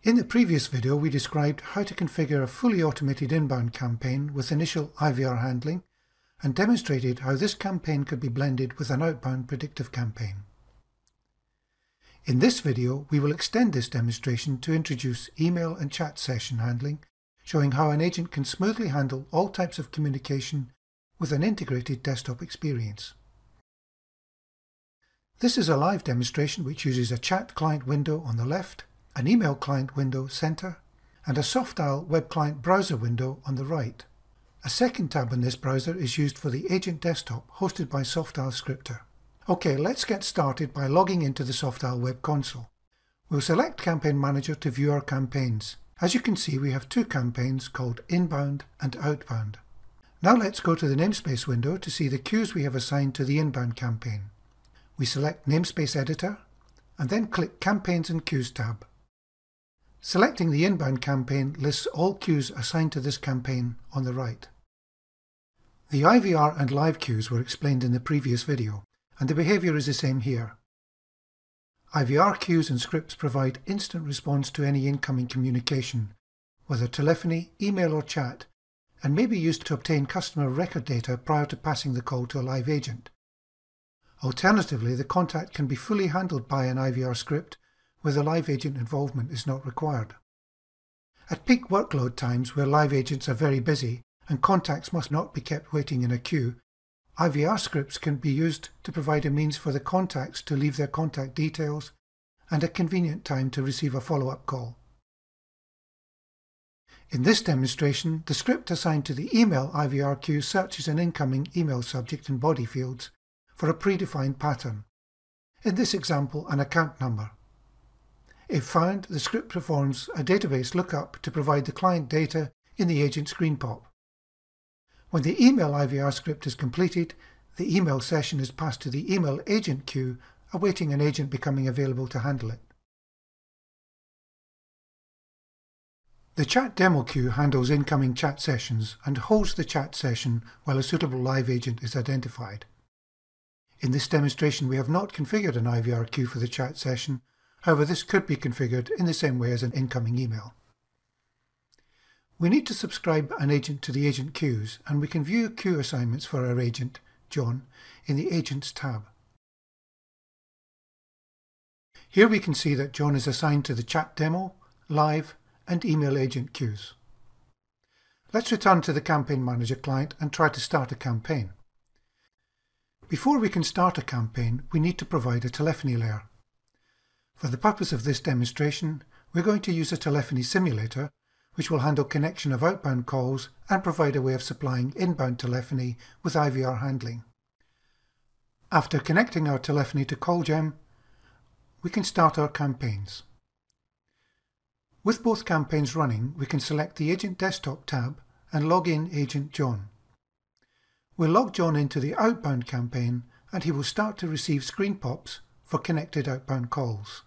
In the previous video, we described how to configure a fully automated inbound campaign with initial IVR handling and demonstrated how this campaign could be blended with an outbound predictive campaign. In this video, we will extend this demonstration to introduce email and chat session handling, showing how an agent can smoothly handle all types of communication with an integrated desktop experience. This is a live demonstration which uses a chat client window on the left, an email client window center, and a Softdial web client browser window on the right. A second tab in this browser is used for the agent desktop hosted by Softdial Scripter. Okay, let's get started by logging into the Softdial web console. We'll select Campaign Manager to view our campaigns. As you can see, we have two campaigns called Inbound and Outbound. Now let's go to the namespace window to see the queues we have assigned to the inbound campaign. We select Namespace Editor and then click Campaigns and Queues tab. Selecting the inbound campaign lists all queues assigned to this campaign on the right. The IVR and live queues were explained in the previous video, and the behavior is the same here. IVR queues and scripts provide instant response to any incoming communication, whether telephony, email or chat, and may be used to obtain customer record data prior to passing the call to a live agent. Alternatively, the contact can be fully handled by an IVR script where the live agent involvement is not required. At peak workload times where live agents are very busy and contacts must not be kept waiting in a queue, IVR scripts can be used to provide a means for the contacts to leave their contact details and a convenient time to receive a follow-up call. In this demonstration, the script assigned to the email IVR queue searches an incoming email subject and body fields for a predefined pattern. In this example, an account number. If found, the script performs a database lookup to provide the client data in the agent screen pop. When the email IVR script is completed, the email session is passed to the email agent queue, awaiting an agent becoming available to handle it. The chat demo queue handles incoming chat sessions and holds the chat session while a suitable live agent is identified. In this demonstration, we have not configured an IVR queue for the chat session. However, this could be configured in the same way as an incoming email. We need to subscribe an agent to the agent queues, and we can view queue assignments for our agent, John, in the Agents tab. Here we can see that John is assigned to the chat demo, live, and email agent queues. Let's return to the Campaign Manager client and try to start a campaign. Before we can start a campaign, we need to provide a telephony layer. For the purpose of this demonstration, we're going to use a telephony simulator, which will handle connection of outbound calls and provide a way of supplying inbound telephony with IVR handling. After connecting our telephony to CallGem, we can start our campaigns. With both campaigns running, we can select the Agent Desktop tab and log in Agent John. We'll log John into the outbound campaign and he will start to receive screen pops for connected outbound calls.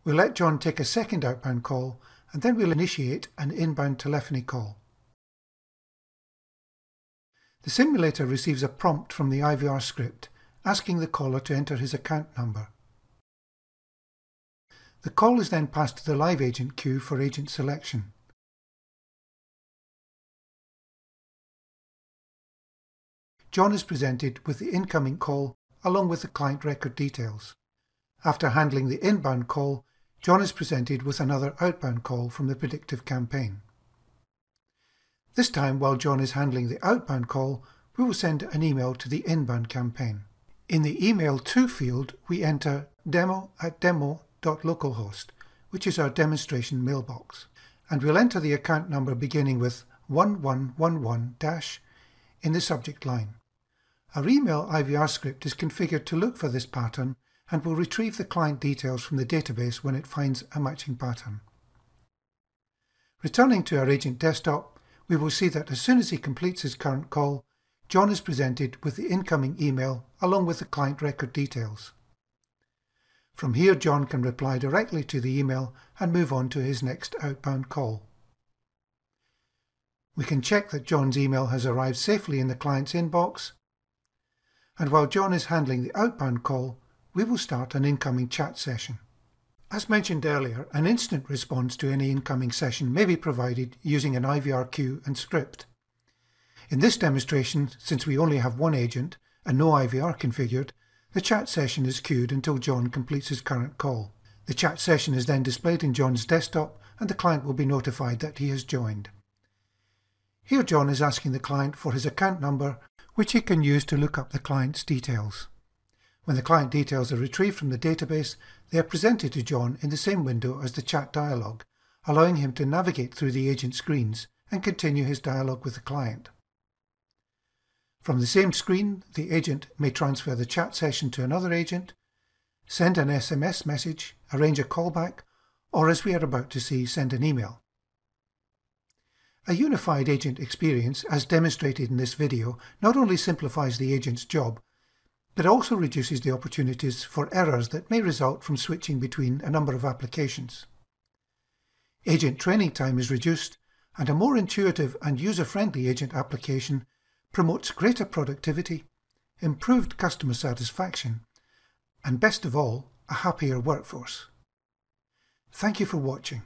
We'll let John take a second outbound call and then we'll initiate an inbound telephony call. The simulator receives a prompt from the IVR script asking the caller to enter his account number. The call is then passed to the live agent queue for agent selection. John is presented with the incoming call along with the client record details. After handling the inbound call, John is presented with another outbound call from the predictive campaign. This time, while John is handling the outbound call, we will send an email to the inbound campaign. In the Email To field, we enter demo@demo.localhost, which is our demonstration mailbox, and we'll enter the account number beginning with 1111- in the subject line. Our email IVR script is configured to look for this pattern and will retrieve the client details from the database when it finds a matching pattern. Returning to our agent desktop, we will see that as soon as he completes his current call, John is presented with the incoming email along with the client record details. From here, John can reply directly to the email and move on to his next outbound call. We can check that John's email has arrived safely in the client's inbox, and while John is handling the outbound call, we will start an incoming chat session. As mentioned earlier, an instant response to any incoming session may be provided using an IVR queue and script. In this demonstration, since we only have one agent and no IVR configured, the chat session is queued until John completes his current call. The chat session is then displayed in John's desktop and the client will be notified that he has joined. Here John is asking the client for his account number, which he can use to look up the client's details. When the client details are retrieved from the database, they are presented to John in the same window as the chat dialog, allowing him to navigate through the agent screens and continue his dialogue with the client. From the same screen, the agent may transfer the chat session to another agent, send an SMS message, arrange a callback, or as we are about to see, send an email. A unified agent experience, as demonstrated in this video, not only simplifies the agent's job, but also reduces the opportunities for errors that may result from switching between a number of applications. Agent training time is reduced, and a more intuitive and user-friendly agent application promotes greater productivity, improved customer satisfaction, and best of all, a happier workforce. Thank you for watching.